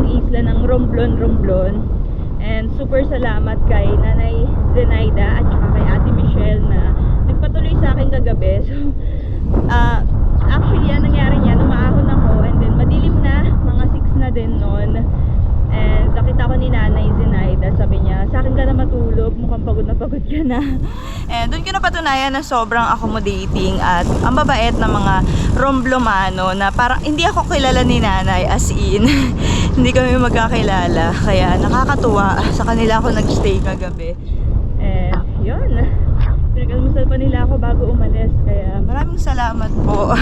ditong isla ng Romblon. And super salamat kay Nanay Zenaida at saka kay Ate Michelle na nagpatuloy sa akin kagabi. So, actually, ang nangyari niya, umaahon ako and then madilim na, mga 6 na din noon. And nakita ko ni Nanay Zenaida, sabi niya, sa akin ka na matulog, mukhang pagod na pagod ka na. And doon ko napatunayan na sobrang accommodating at ang babait na mga Romblomano na parang hindi ako kilala ni Nanay, as in. Hindi kami magkakilala, kaya nakakatuwa. Sa kanila ako nagstay kagabi. And yun, pinag-almusal pa nila ako bago umalis, kaya maraming salamat po.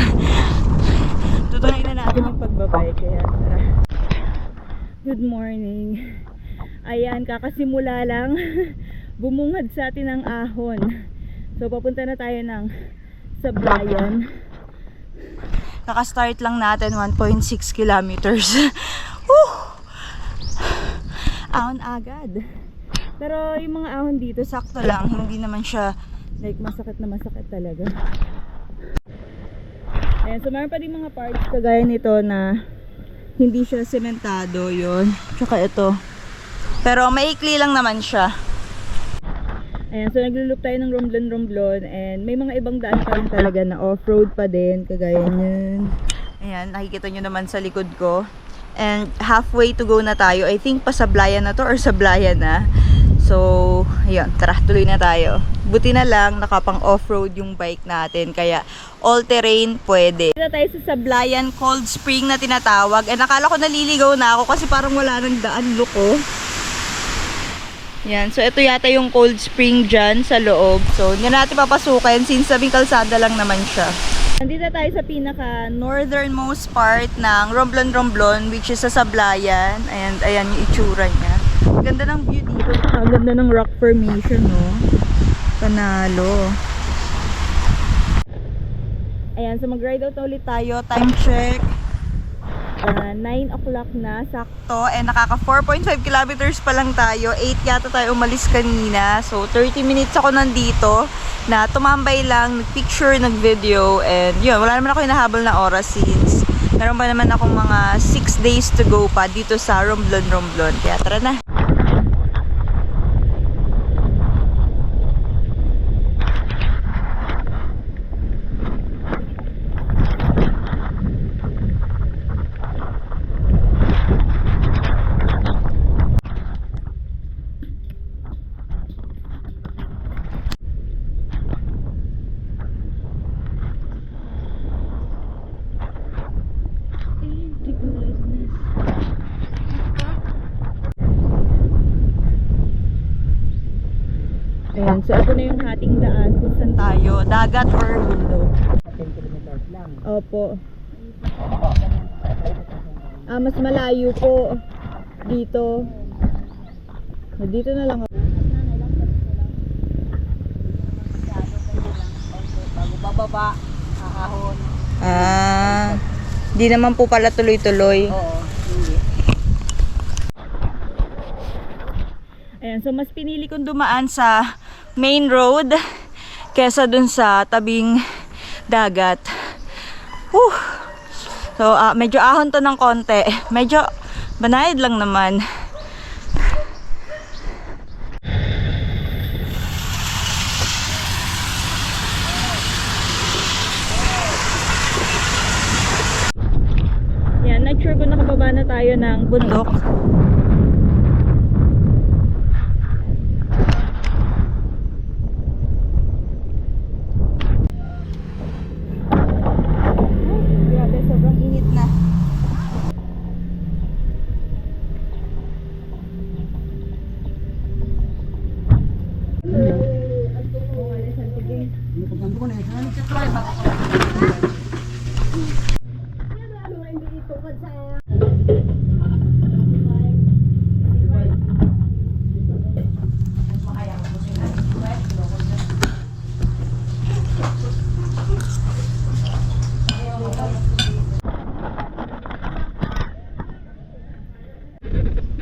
Tutuloy na natin yung pagbabay, kaya tara. Good morning. Ayan, kakasimula lang. Bumungad sa atin ang ahon. So papunta na tayo ng Sablayan. Kaka-start lang natin 1.6 kilometers. Ahon agad. Pero yung mga ahon dito sakto lang, hindi naman siya like masakit na masakit talaga. Ayan, so meron pa din mga parts kagaya nito na hindi siya sementado, yun. Tsaka ito. Pero maikli lang naman siya. Ayan, so naglulup tayo ng Romblon and may mga ibang daan pa rin talaga na off-road pa din, kagaya niyan. Ayan, nakikita nyo naman sa likod ko. And halfway to go na tayo. I think pa Sablayan na to or Sablayan na. So, ayun, tara, tuloy na tayo. Buti na lang, nakapang off-road yung bike natin. Kaya, all-terrain pwede. Dito tayo sa Sablayan Cold Spring na tinatawag. And nakala ko naliligaw na ako kasi parang wala nang daan, loko. Yan, so ito yata yung Cold Spring dyan sa loob. So, hindi natin papasukin since sabing kalsada lang naman siya. Nandito tayo sa pinaka northernmost part ng Romblon, which is sa Sablayan. And ayan yung itsura niya. Ganda ng view dito. Ang ganda ng rock formation, no? Panalo. Ayan, so mag-ride out ulit tayo. Time check. 9 o'clock na, sakto. And nakaka 4.5 kilometers pa lang tayo. 8 yata tayo umalis kanina. So 30 minutes ako nandito na tumambay lang, nag-picture, nag-video. And yun, wala naman ako hinahabol na oras since meron pa naman akong mga 6 days to go pa dito sa Romblon. Kaya tara na. Ayan, so ito na yung hating daan kung saan tayo, dagat or bundok. 10 kilometers lang. Opo. Mas malayo po dito. Dito na lang ako. Bago bababa, ahon. Di naman po pala tuloy-tuloy. Oo, hindi. Ayan, so mas pinili kong dumaan sa main road kesa dun sa tabing dagat. So medyo ahon to ng konti. Medyo banayad lang naman. Yan, not sure kung nakababa na tayo ng bundok.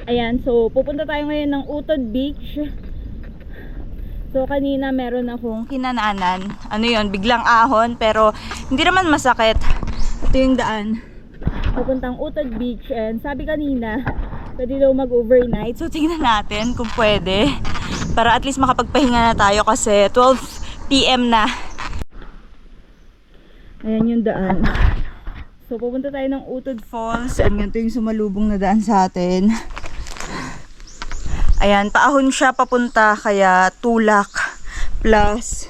Ayan, so pupunta tayo ngayon ng Utod Beach. So kanina meron akong kinananan. Ano yon, biglang ahon pero hindi naman masakit. Ito yung daan papuntang Utod Beach. And sabi kanina pwede daw mag-overnight. So tingnan natin kung pwede. Para at least makapagpahinga na tayo kasi 12 PM na. Ayan yung daan. So pupunta tayo ng Utod Falls. And ganito yung sumalubong na daan sa atin. Ayan, paahon siya papunta kaya tulak plus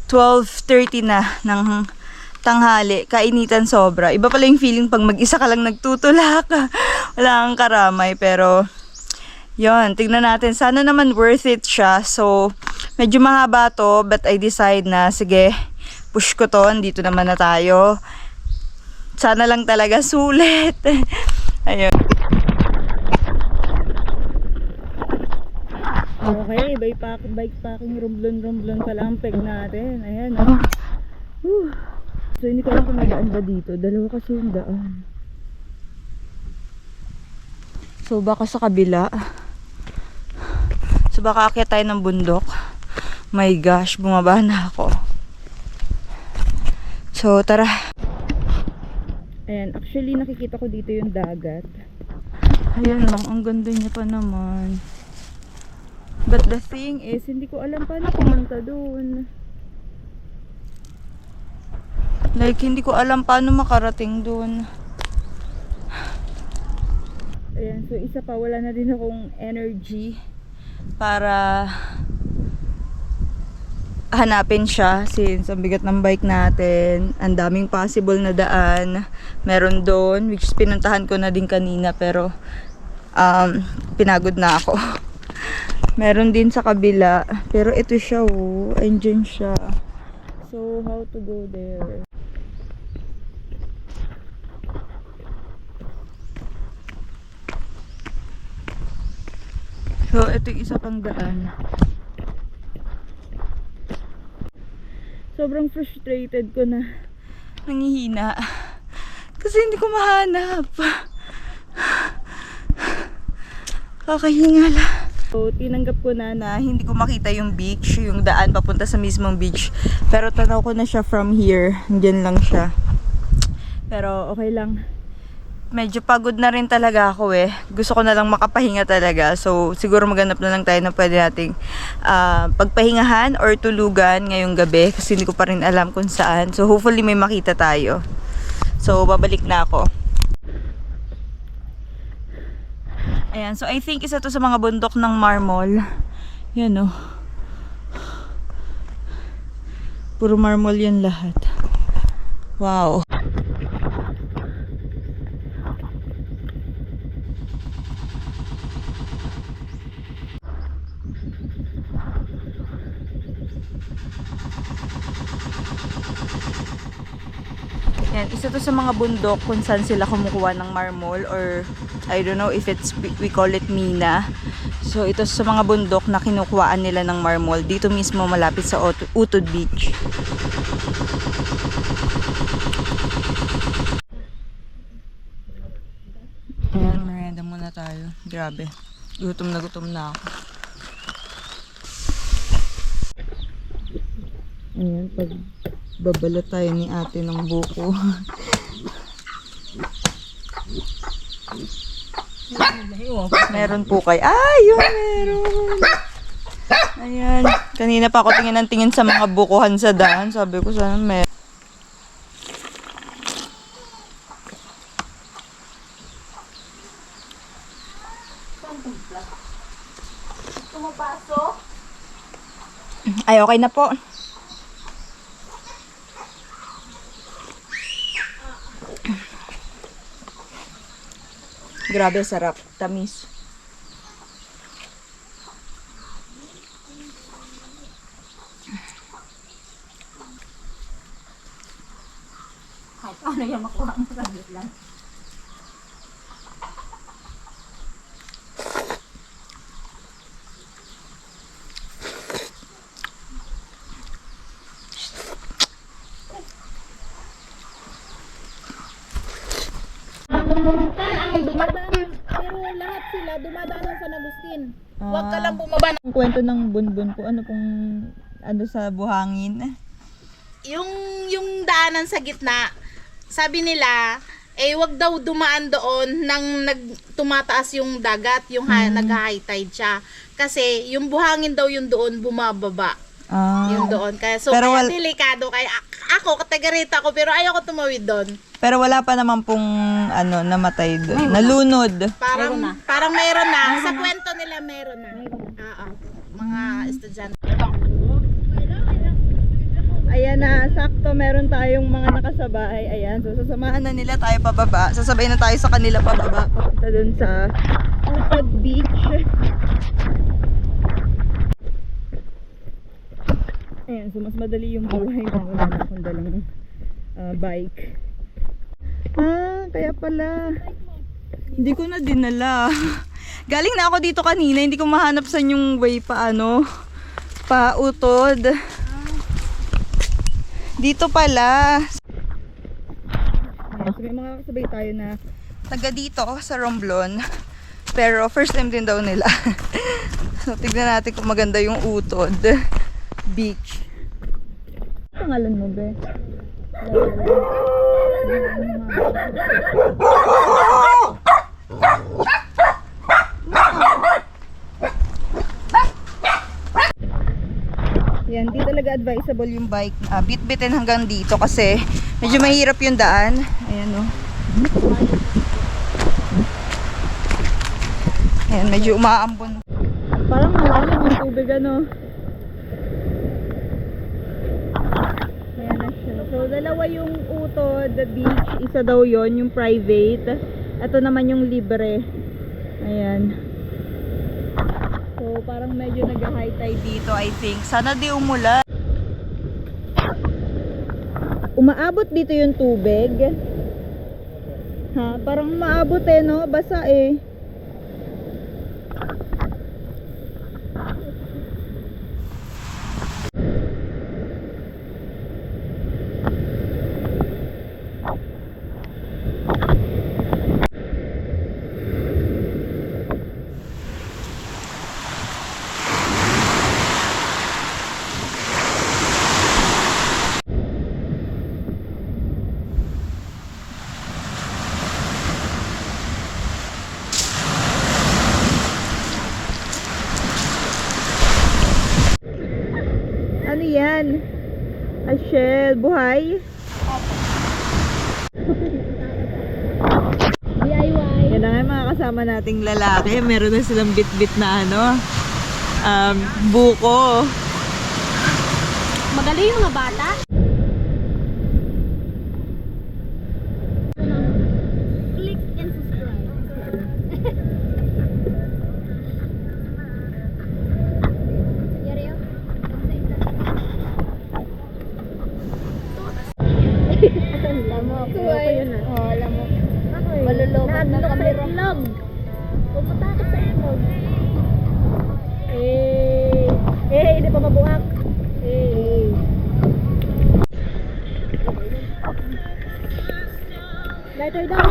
12:30 na ng tanghali, kainitan sobra. Iba pala yung feeling pag mag-isa ka lang nagtutulak. Wala kang karamay, pero yon, tignan natin. Sana naman worth it siya. So, medyo mahaba to, but I decide na, sige, push ko to. Dito naman na tayo. Sana lang talaga sulit. Ayun. Okay, bikepacking, rumblon pala ang peg natin. Ayan, oh. So, hindi ko alam kung may daan ba dito. Dalawa kasi yung daan. So, baka sa kabila. So, baka akyat tayo ng bundok. My gosh, bumaba na ako. So, tara. Ayan, actually, nakikita ko dito yung dagat. Ayan lang, ang ganda niya pa naman. But the thing is, hindi ko alam paano pumunta doon. Like, hindi ko alam paano makarating doon. Ayan, so isa pa, wala na din akong energy para hanapin siya since ang bigat ng bike natin. Ang daming possible na daan. Meron doon, which pinuntahan ko na din kanina pero pinagod na ako. Meron din sa kabila. Pero ito siya, oh. Andyan siya. So, how to go there? So, ito yung isa pang daan. Sobrang frustrated ko na nangihina. Kasi hindi ko mahanap. Kakahinga lang. So, tinanggap ko na hindi ko makita yung beach, yung daan papunta sa mismong beach. Pero tanaw ko na siya from here. Diyan lang siya. Pero okay lang. Medyo pagod na rin talaga ako eh. Gusto ko na lang makapahinga talaga. So, siguro maghanap na lang tayo na pwede nating pagpahingahan or tulugan ngayong gabi. Kasi hindi ko pa rin alam kung saan. So, hopefully may makita tayo. So, babalik na ako. Ayan. So, I think isa to sa mga bundok ng Marmol. Yan oh. Puro marmol yan lahat. Wow. Yan, isa to sa mga bundok kung saan sila kumukuha ng marmol or I don't know if it's, we call it mina. So ito sa mga bundok na kinukuhaan nila ng marmol dito mismo malapit sa Utod Beach. Ayan, merienda muna tayo. Grabe, gutom na ako. Ayan, pag babalot tayo ni ate ng buko. Meron po kay... yun meron! Ayan. Kanina pa ako tingin sa mga bukuhan sa daan. Sabi ko sana meron. Ay, okay na po. Grabe, sarap. Tamis. Kahit ano yung makuha mo sa lang. Ang dumadaan, pero lahat sila dumadaan ng San Agustin. Huwag ka lang bumaba. Ang kwento ng bunbun po, ano pong ano sa buhangin? Yung daanan sa gitna, sabi nila, eh wag daw dumaan doon nang tumataas yung dagat, yung nag-high tide siya. Kasi yung buhangin daw yung doon bumababa. Yung doon. Kaya, so, Pero kaya delikado. Kaya ako, katagarita ako, pero ayoko tumawid doon. Pero wala pa naman pong namatay doon. Nalunod. Parang meron na. Sa kwento nila meron na. Oo. Mga estudyante. Ayan na, sakto meron tayong mga nakasabay. Ayan, so sasamahan na nila tayo pababa. Sasabay na tayo sa kanila pababa. Papunta dun sa Upad Beach. Ayan, so mas madali yung buhay na wala na akong dalang bike. Kaya pala. Hindi ko na dinala. Galing na ako dito kanina, hindi ko mahanap sa yung way pa utod. Dito pala. So may mga kasabay tayo na taga dito sa Romblon. Pero first time din daw nila. So tignan natin kung maganda yung utod. Beach. Pangalan mo, be? Yan, di talaga advisable yung bike. Bit-bitin hanggang dito kasi medyo mahirap yung daan. Ayan o. Ayan, medyo umaambon. Parang malalim yung tubig Ayan na siya. So, dalawa yung utod, the beach. Isa daw yon yung private. Ito naman yung libre. Ayan. So, parang medyo nag-high tide dito, I think. Sana di umulan. Umaabot dito yung tubig. Parang umaabot no? Basa Ano yan? A shell. Buhay? DIY. Yan na nga yung mga kasama nating lalaki. Meron na silang bit-bit na buko. Magaling yung mga bata. Click and subscribe. Lamok. Lamok. Malulobot na kamera. Itlog. Pumunta ako sa itlog. Hindi pa mabuhak. Lighter daw.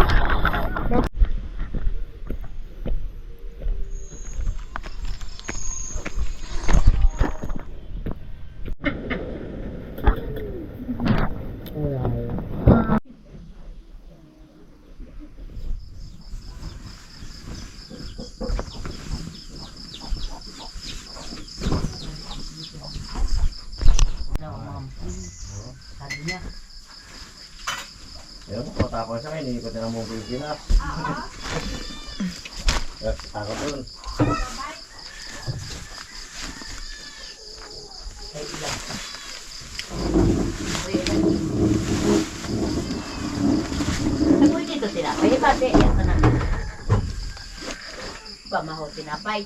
Ayun, matapang siya ngayon, iikot na ng mong Pilipinas. Takot dun. Nagoy dito tinapay. Bate, yan ka na. Bamaho tinapay.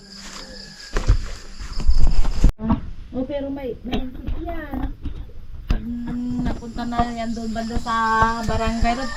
Pero may exit yan. Napunta na yan doon banda sa barangay road.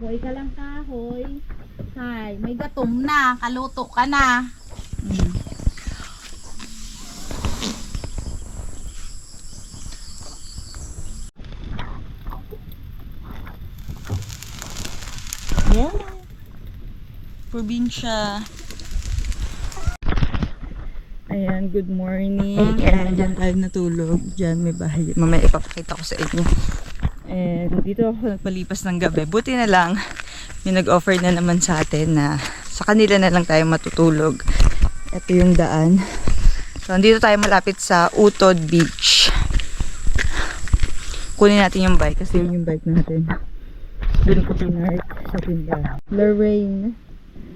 Hoy ka lang kahoy. Hay, may gatom na. Kaluto ka na. Yeah. Probinsya. Ayan, good morning. And dyan tayo natulog. Dyan may bahay. Mamaya ipapakita ko sa inyo. And dito ako nagpalipas ng gabi. Buti na lang, may nag-offer na naman sa atin na sa kanila na lang tayo matutulog. Ito yung daan. So, dito tayo malapit sa Utod Beach. Kunin natin yung bike kasi yun yung bike natin. Doon ko pinark sa tindahan. Lorraine.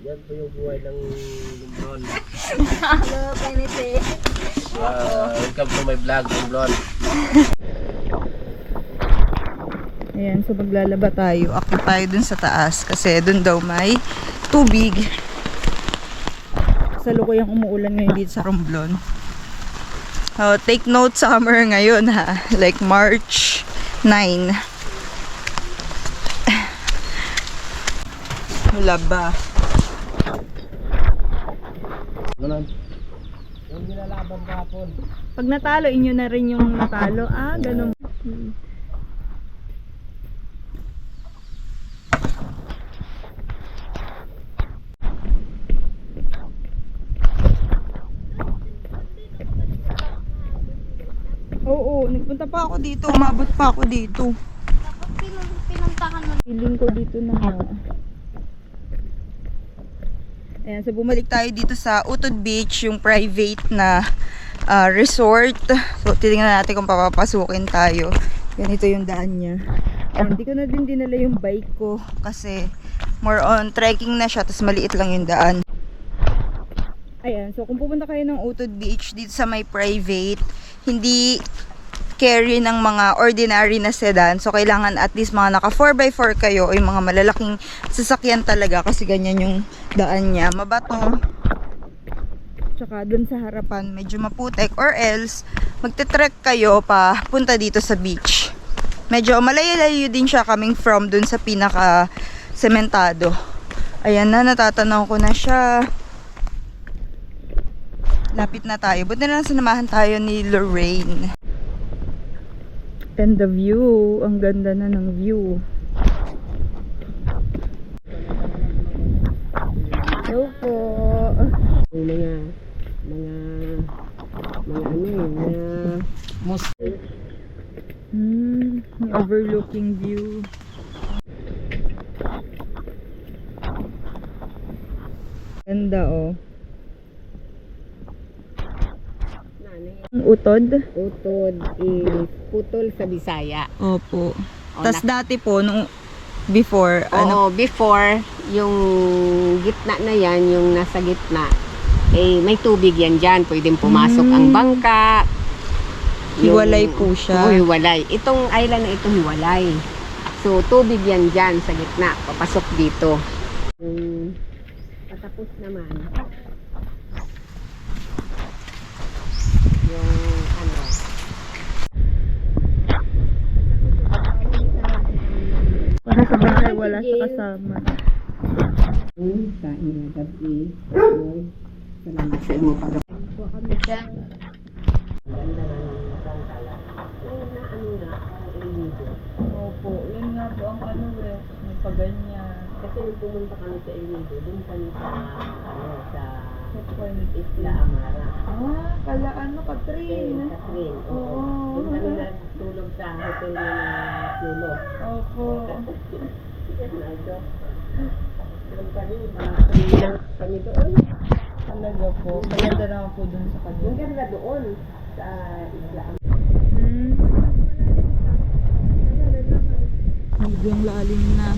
Yan po yung buhay ng Lumblon. Hello, Penite. Welcome to my vlog, Lumblon. Ayan, so maglalaba tayo. Akit tayo dun sa taas kasi dun daw may tubig. Sa lukuyang umuulan ngayon dito sa Romblon. Take note, summer ngayon ha. Like March 9. Laba. Ano? Yung nilalaban kahapon. Pag natalo, inyo na rin yung natalo. Ah, ganun. Oo, nagpunta pa ako dito. Umabot pa ako dito. Tapos pinuntahan mo. Feeling ko dito na. Ayan, so bumalik tayo dito sa Utod Beach, yung private na resort. So titingnan natin kung papapasukin tayo. Ganito yung daan niya. And hindi ko na din dinala yung bike ko kasi more on trekking na siya, tapos maliit lang yung daan. Ayan, so kung pupunta kayo ng Utod Beach dito sa may private, hindi carry ng mga ordinary na sedan. So, kailangan at least mga naka 4x4 kayo o yung mga malalaking sasakyan talaga kasi ganyan yung daan niya. Mabato. Tsaka dun sa harapan, medyo maputek. Or else, magte-trek kayo pa punta dito sa beach. Medyo malayo-layo din siya coming from dun sa pinaka-sementado. Ayan na, natatanaw ko na siya. Lapit na tayo. Buti na lang sinamahan tayo ni Lorraine. And the view. Ang ganda na ng view. Hello po. Yung mga May overlooking view. Ganda oh. Ang utod? Utod is putol sa Bisaya. Opo. Tas dati po, nung before, Oo, before, yung gitna na yan, yung nasa gitna, eh, may tubig yan dyan. Pwedeng pumasok ang bangka. Hiwalay po siya. Oo, hiwalay. Itong island na ito, hiwalay. So, tubig yan dyan sa gitna. Papasok dito. Yung patapos naman, yung ano, para sa bahay, wala siya kasama. sa inyong gabi. Salamat sa inyo pag kami siya. Ganda ng pangkala. Na ano na, Opo, yun nga po ang ano magpaganyan. kasi nung pumunta kami sa Ilido, doon kami sa ano, sa Sa point. Isla Amara. Kala ano, Katrin. Sa train. Oo. Doon kami natulog sa hotel na Nulo. Opo. Doon kami, mga kami doon. Talaga po. Maganda naman po dun sa Yung kanya. ganda doon sa Isla Amara. Medyo lalim na.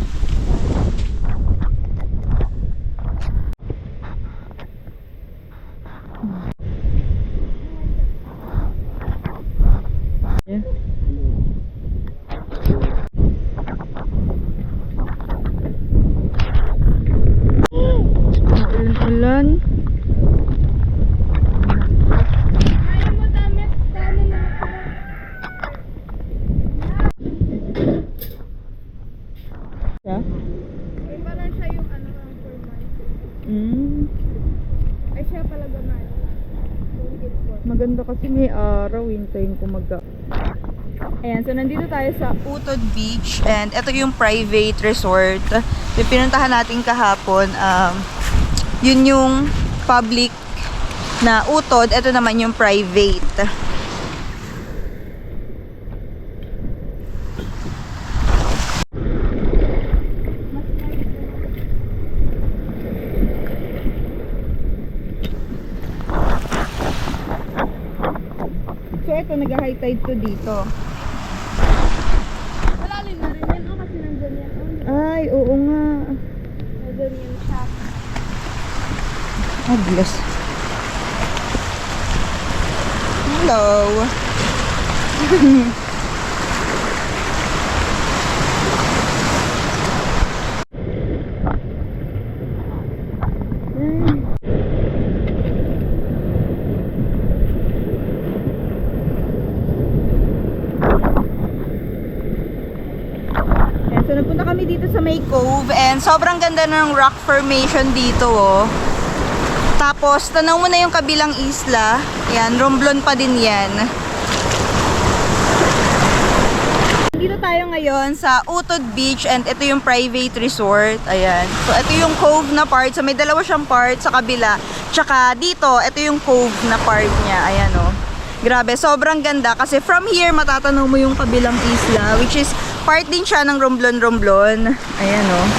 Ulan. Siya? Parang siya yung ano lang for months. Ay siya pala gano'n. Don't get bored. Maganda kasi may araw. Hintayin ko Ayan, so nandito tayo sa Utod Beach and ito yung private resort. Yung pinuntahan natin kahapon, yun yung public na Utod, ito naman yung private. So ito, nag-high tide to dito. Malalim na rin yan. Kasi nandyan yan. Ay, oo nga. Nandyan yan siya. Oh, bless. Hello. Ayan, so nagpunta kami dito sa May Cove and sobrang ganda ng rock formation dito, oh. Tapos, tanaw mo na yung kabilang isla. Ayan, Romblon pa din yan. Dito tayo ngayon sa Utod Beach and ito yung private resort. Ayan. So, ito yung cove na part. So, may dalawa siyang part sa kabila. Tsaka dito, ito yung cove na part niya. Ayan, oh. Grabe, sobrang ganda. Kasi from here, matatanaw mo yung kabilang isla, which is part din siya ng Romblon. Ayan, oh.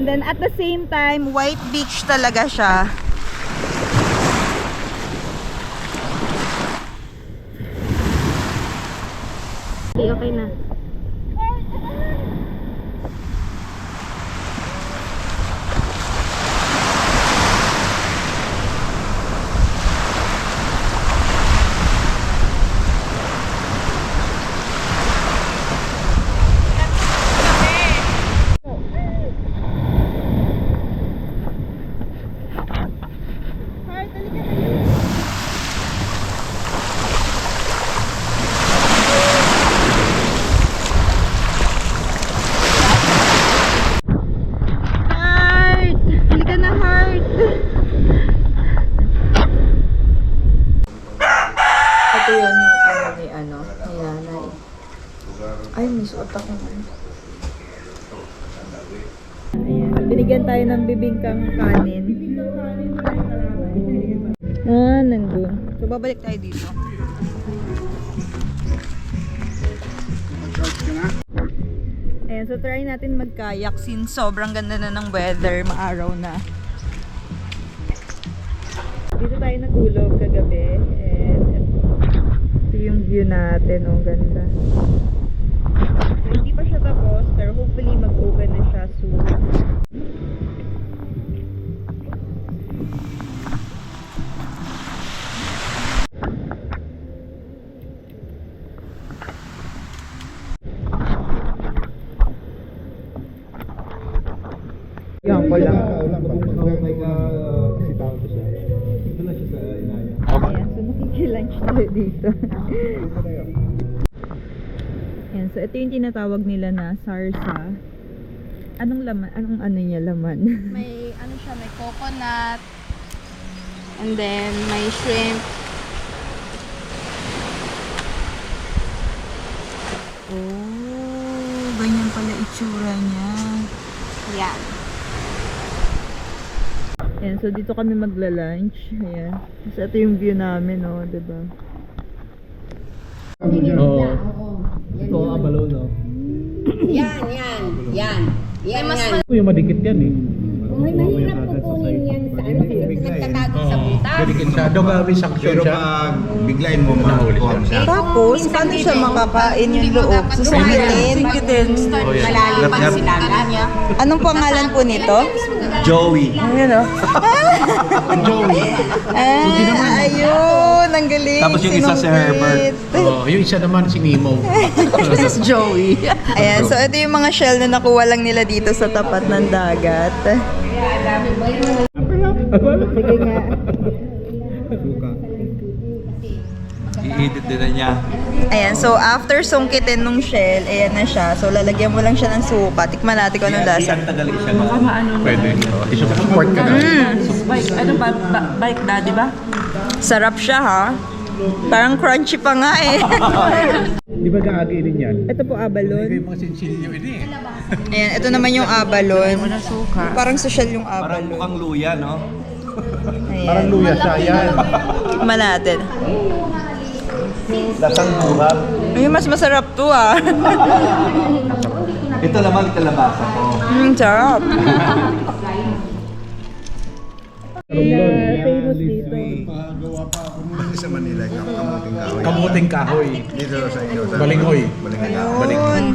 And then at the same time, white beach talaga siya. Okay na. Heart! Halika na, Heart! Ito yun yung ni nanay. Ay, may suot ako man. Ayan, binigyan tayo ng bibingkang kanin. Nandun. So, babalik tayo dito. Ayan, so try natin mag-kayak since sobrang ganda na ng weather, maaraw na. Dito tayo natulog kagabi and ito yung view natin, oh, ganda. So, hindi pa siya tapos pero hopefully mag-open na siya soon. Yan ko lang. Ayan, so nakikilunch tayo dito. Ayan, so ito yung tinatawag nila na sarsa. Anong laman? Anong ano niya laman? May ano siya, may coconut. And then may shrimp. Oh, ganyan pala itsura niya. Yan. Ayan, so dito kami magla-lunch. Ayan. So ito yung view namin, oh, diba? Oo. Ito ang balon, no? Yan. Ito yung madikit yan eh. May mahirap kukunin yan sa ano kasi nagtatago sa butas. Madikit siya. Doon may saksyon Pero siya. pag biglayin mo makuha siya. Tapos, paano siya makakain yung loob? Susungitin? Malalim pa ang silagan niya. Anong pangalan po nito? Joey. Ayun, oh. Joey. Ayun, ang galing. Tapos yung isa si Herbert. Oh, yung isa naman si Nemo. This is Joey. Ayan, so ito yung mga shell na nakuha lang nila dito sa tapat ng dagat. Sige nga. I-edit din na niya. Ayan, so after sungkitin nung shell, ayan na siya. So lalagyan mo lang siya ng suka. Tikman natin kung anong lasa. Tagaling siya. Pwede. Isupport ka na. Bike, ano ba? Bike daddy ba? Sarap siya ha. Parang crunchy pa nga eh. Di ba gaaginin yan? Ito po abalon. May mga sinsilyo ini eh. Ayan, ito naman yung abalon. Parang social yung Parang abalon. mukhang luya, no? Parang Ayan. luya siya yan. Tikman natin. Lasang buhab. Ay, mas masarap to ah. Ito naman kalabasa ko. Sarap. Famous dito. Sa Manila, kamuting kahoy. Kamuting kahoy. Dito sa inyo. Sa Balinghoy. Yun.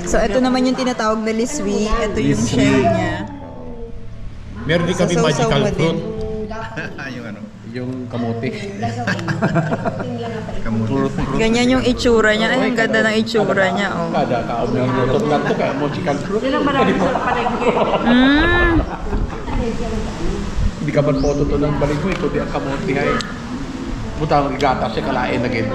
So, ito naman yung tinatawag na liswi. Ito yung shell niya. Meron din kami Sasaw-saw magical mo din. fruit. yung ano? Yung kamuti. Kamuting. Ganyan yung itsura niya. Ay, ang ganda ng itsura niya. Oh. Kada kaon ng lutot na ito kaya magical fruit. Hindi ka man po ito ng balinghoy, kundi ang kamuti ay. Butang igata siya kalain na gid.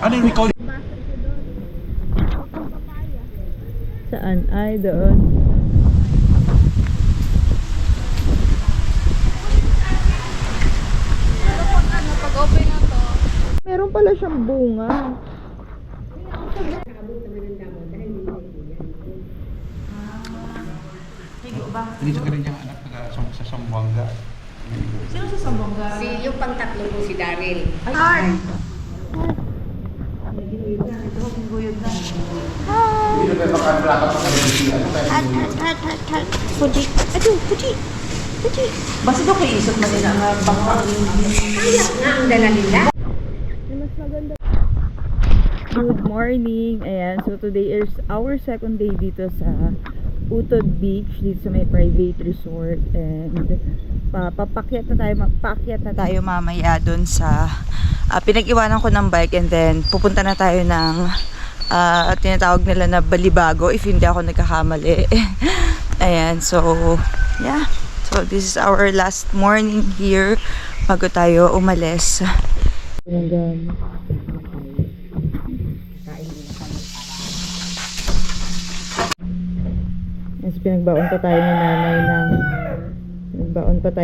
Ano yung ikaw? Saan? Ay, doon. Pag-open na to, Meron pala siyang bunga. Hindi sa kanya anak sa Sambuanga. Si yung pang-tatlo po si Daryl. Good morning! Ayan, so today is our second day dito sa Utod Beach, dito sa may private resort. And papakyat na tayo mamaya doon sa pinag-iwanan ko ng bike, and then pupunta na tayo ng tinatawag nila na Balibago, if hindi ako nagkakamali. Ayan, so yeah. So this is our last morning here bago tayo umalis. Yes, pinagbaon pa tayo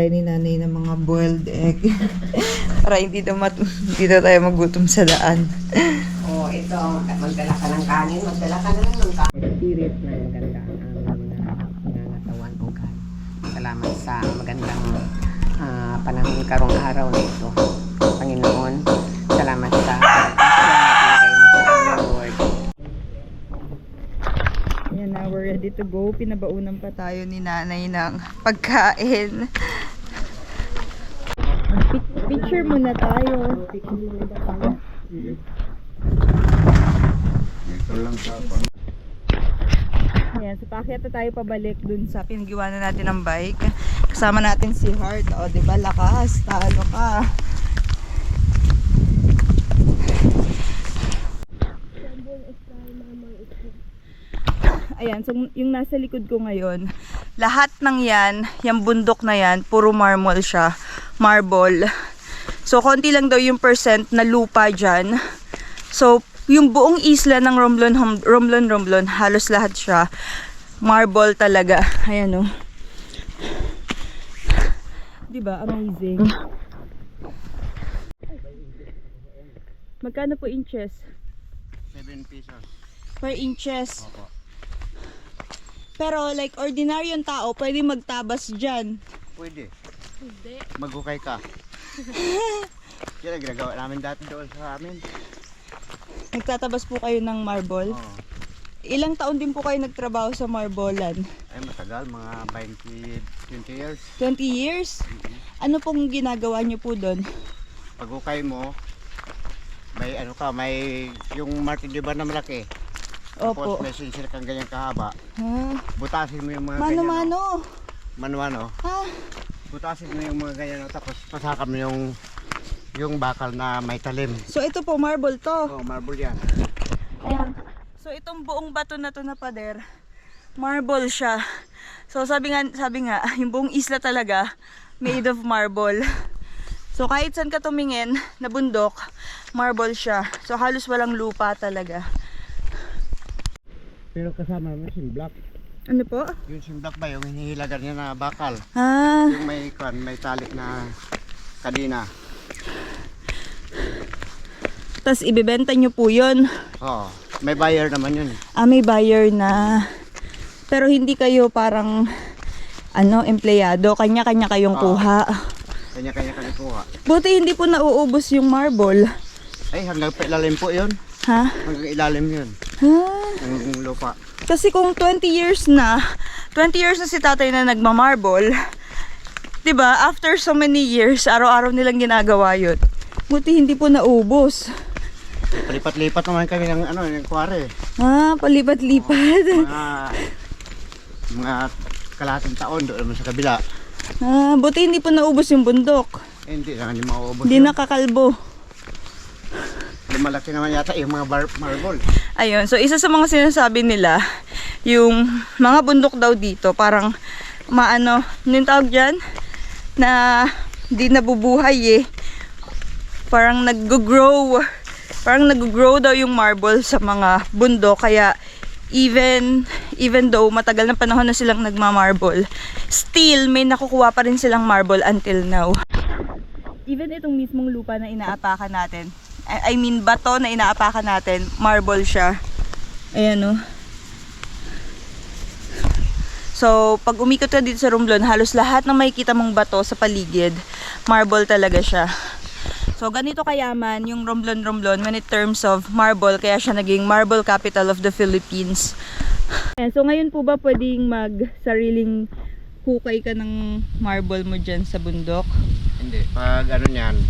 ni nanay ng mga boiled egg. Para hindi daw tayo magutom sa daan. Oh, ito, magdala ka ng kanin, magdala ka na lang ng kanin. Spirit na maganda ang nangatawan o kanin. Salamat sa magandang panahon karong araw na ito. Panginoon, salamat sa pagkakas mo sa amin, Lord. Yan na, we're ready to go. Pinabaunan pa tayo ni nanay ng pagkain. Picture muna tayo. Ayan, so paakyat na tayo pabalik dun sa pinag-iwanan natin ng bike. Kasama natin si Heart. O, diba, lakas. Talo ka. Ayan, so yung nasa likod ko ngayon, lahat ng yan, yung bundok na yan, puro marble siya. Marble. So, konti lang daw yung percent na lupa dyan. So, yung buong isla ng Romblon, halos lahat siya marble talaga. Ayan o. Diba? Amazing. Magkano po inches? 7 pesos. Per inches. Pero like ordinaryong tao, pwede magtabas dyan. Pwede. Maghukay ka. Yan ang ginagawa namin dati doon sa amin. Nagtatabas po kayo ng marble. Oo. Ilang taon din po kayo nagtrabaho sa marbolan? Ay matagal, mga 20 years. 20 years? Ano pong ginagawa niyo po doon? Paghukay mo, may ano ka, may yung martilyo ba na malaki. Opo. Tapos may sinsir kang ganyan kahaba. Ha? Butasin mo yung mga ganyan. Mano-mano. Mano-mano. Ha? Butasin mo yung mga ganyan, tapos pasakan mo yung bakal na may talim. So ito po, marble to. Oh, marble yan. Ayan. So itong buong bato na to na pader, marble siya. So sabi nga, yung buong isla talaga made of marble. So kahit saan ka tumingin na bundok, marble siya. So halos walang lupa talaga. Pero kasama naman simblak. Ano po? Yung simblak ba, yung hinihilagan niya na bakal. Ah, Yung may tali na kadina. tas ibebenta nyo po yun. Oo, may buyer naman yun. Ah, may buyer na. Pero hindi kayo parang empleyado. Kanya-kanya kayong kuha. Kanya-kanya kami kuha. Buti hindi po nauubos yung marble. Ay, hanggang ilalim po yun. Ha? Hanggang ilalim yun. Ha? Ang lupa. Kasi kung 20 years na si tatay na nagmamarble, 'di ba? After so many years, araw-araw nilang ginagawa 'yun. Buti hindi po naubos. Palipat-lipat naman kami ng ng kuwari. Ah, palipat-lipat. Mga kalahating taon doon naman sa kabila. Ah, buti hindi po naubos yung bundok. Hindi naman yung mauubos. Hindi yun. nakakalbo. Lumalaki naman yata yung mga marble. Ayun, so isa sa mga sinasabi nila, yung mga bundok daw dito, parang yung tawag dyan? Na di nabubuhay eh. Parang nag-grow daw yung marble sa mga bundok, kaya even though matagal na panahon na silang nagma-marble, still may nakukuha pa rin silang marble until now. Even itong mismong lupa na inaapakan natin, I mean bato na inaapakan natin, marble siya. Ayan o. So, pag umikot ka dito sa Romblon, halos lahat ng makikita mong bato sa paligid, marble talaga siya. So, ganito kayaman yung Romblon when in terms of marble, kaya siya naging marble capital of the Philippines. Ayan, so, ngayon po ba pwedeng mag-sariling hukay ka ng marble mo dyan sa bundok? Hindi. Pag niyan,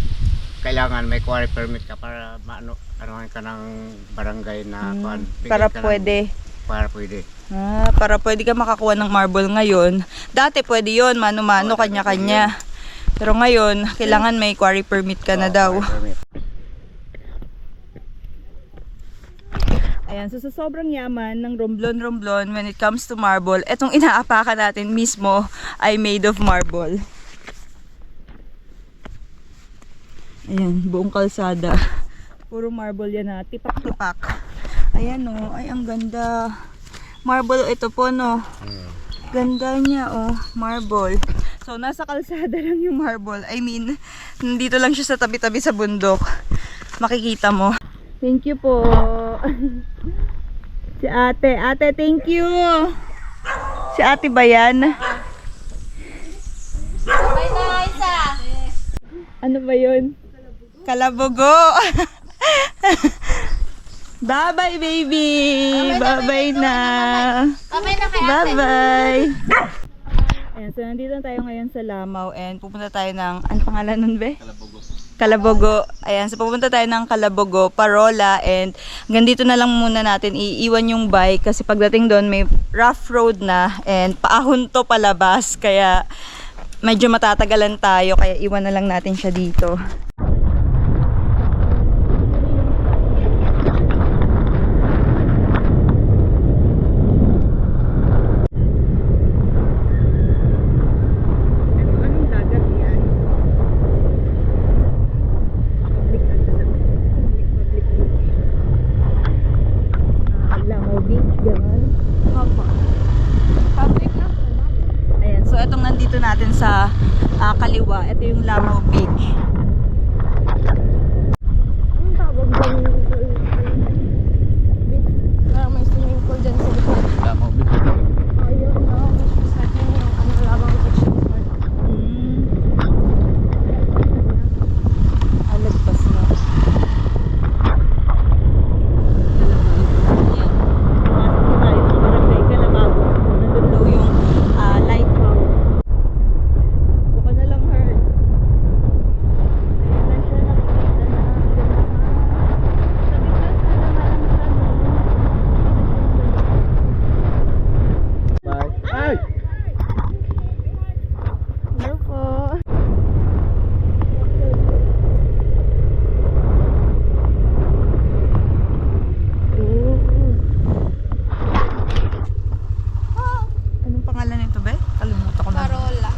kailangan may quarry permit ka para anuhan ka ng barangay na kuan. Para pwede. Para pwede. Ah, para pwede ka makakuha ng marble ngayon. Dati pwede yon, mano-mano, kanya-kanya. Pero ngayon, kailangan may quarry permit ka na daw. Ayan, so sa sobrang yaman ng Romblon when it comes to marble, etong inaapakan natin mismo ay made of marble. Ayan, buong kalsada. Puro marble yan na, tipak-tipak. Ayan o, ay ang ganda. Marble ito po no. Ganda niya oh, marble. So nasa kalsada lang yung marble. I mean, nandito lang siya sa tabi-tabi sa bundok. Makikita mo. Thank you po. Si ate. Ate, thank you. Si ate ba yan? Bye na, Isa! Ano ba yun? Kalabogo. Bye-bye, baby. Bye-bye na. Kamay na kay ate. Bye-bye. Ayan, so nandito tayo ngayon sa Lamaw and pupunta tayo ng, ano pangalan nun be? Calabogo. Ayan, so pupunta tayo ng Calabogo, Parola, and hanggang dito na lang muna natin iiwan yung bike kasi pagdating doon may rough road na and paahon to palabas kaya medyo matatagalan tayo kaya iwan na lang natin siya dito. Nandito natin sa kaliwa, ito yung Lamaw Beach. Anong tawag dyan? May swimming pool dyan sa likod. Lamaw Beach. Ayun, no? Sa akin yung Lamang Beach. Alagpas na.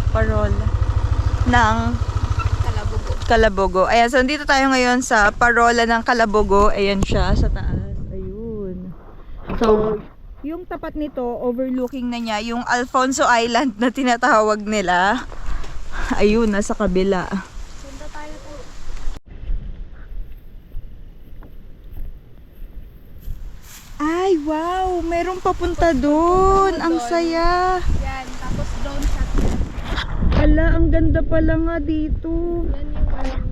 Parola. Ng Calabogo. Calabogo. Ayan, so dito tayo ngayon sa parola ng Calabogo. Ayan siya sa taas. Ayun. So, yung tapat nito, overlooking na niya, yung Alfonso Island na tinatawag nila. Ayun, nasa kabila. Ay, wow! Merong papunta doon. Ang saya. Yan, tapos drone shot yan. Ala, ang ganda pala nga dito. Yan yung crown.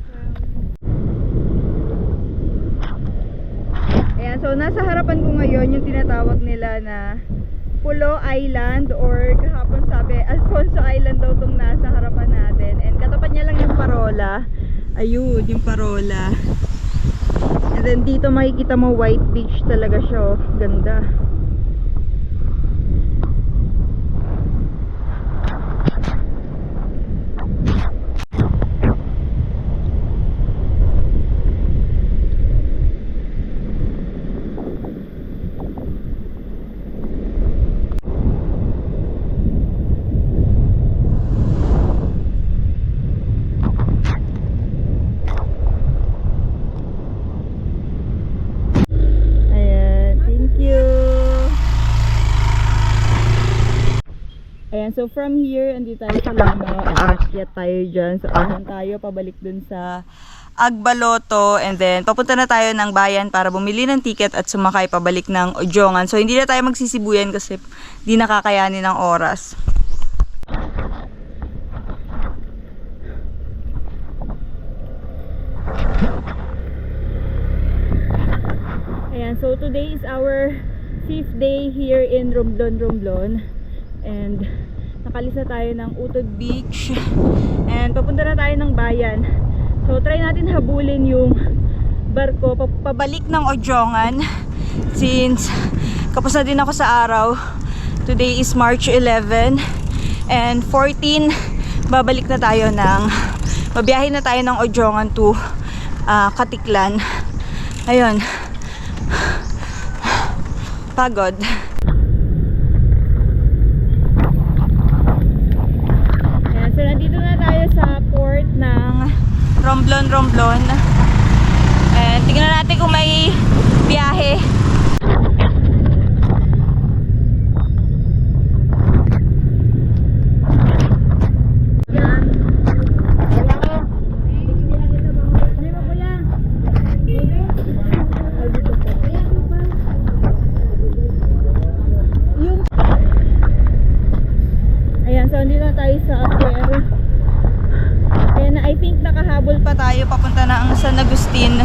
Ayan, so nasa harapan ko ngayon yung tinatawag nila na Pulo Island or kahapon sabi Alfonso Island daw tong nasa harapan natin. And katapat niya lang yung parola. Ayun, yung parola. And then dito makikita mo white beach talaga siya. Oh. Ganda. Ayan, so from here, andito tayo sa Lama. Aakyat tayo dyan. So, ahon tayo, pabalik dun sa Agbaloto. And then, papunta na tayo ng bayan para bumili ng ticket at sumakay pabalik ng Ojongan. So, hindi na tayo magsisibuyan kasi di nakakayanin ng oras. Ayan, so today is our 5th day here in Romblon. And nakalis na tayo ng Utod Beach and papunta na tayo ng bayan. So try natin habulin yung barko pabalik ng Ojongan since kapos na din ako sa araw. Today is March 11 and 14 babalik na tayo mabiyahe na tayo ng Ojongan to Katiklan. Ayun, pagod. So, nandito na tayo sa port ng Romblon. And tingnan natin kung may biyahe. Ayan, so nandito na tayo sa Aguero. And I think nakahabol pa tayo papunta na ang San Agustin.